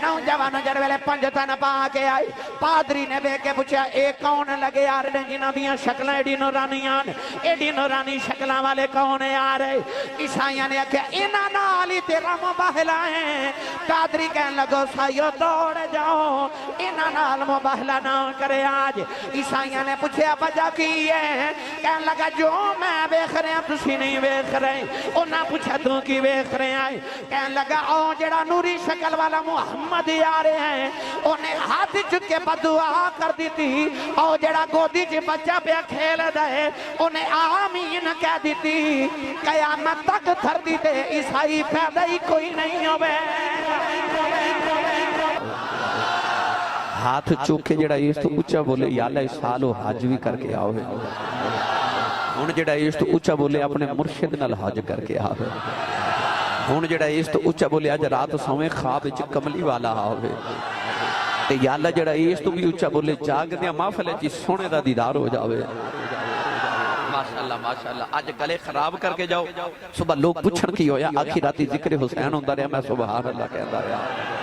نوجوان جڑ ویلے پنجتن پا کے آئی پادری نے بے کے پوچھا اے کون لگے یار نے جنہ دیاں شکلیں ایڈی نورانیاں ایڈی نورانی شکلیں والے کون آ رہے عیسائیاں نے کہا انہاں نال ہی تیرا مباہلہ ہے پادری کہنے لگو سائیو دوڑ جاؤ انہاں نال مباہلہ نہ کرے آج عیسائیاں نے پوچھا وجہ کی ہے کہنے لگا جو میں بیخ رہے ہیں تسی نہیں بیخ رہے انہاں پوچھا تو کی بیخ رہے ہیں کہنے لگا او جڑا نوری شکل والا محمد آ رہے ہیں انہیں ہاتھ چکے بدعا کر دی تھی او جڑا گودی جی بچہ پہ کھیل دے انہیں آمین کہہ دی تھی قیامت تک تھر دی تے عیسائی پیدا ہی کوئی نہیں ہوئے ہاتھ چوکے جڑا اس تو اچھا بولے یا اللہ اس سالو حج بھی کر کے آوے ہون جڑا اس تو اچھا بولے اپنے مرشد نال حج کر کے آوے ہون جڑا اس تو اچھا بولے آج رات سویں خواب چ کملی والا آوے تے یا اللہ جڑا اس تو بھی اچھا بولے جاگ دیا محفل چ سونے دا دیدار ہو جاوے ماشاءاللہ آج گلے خراب کر کے جاؤ صبح لوگ پوچھن کی ہویا آخی راتی ذکر حسین ہوندہ رہا میں سبحان اللہ کہتا رہا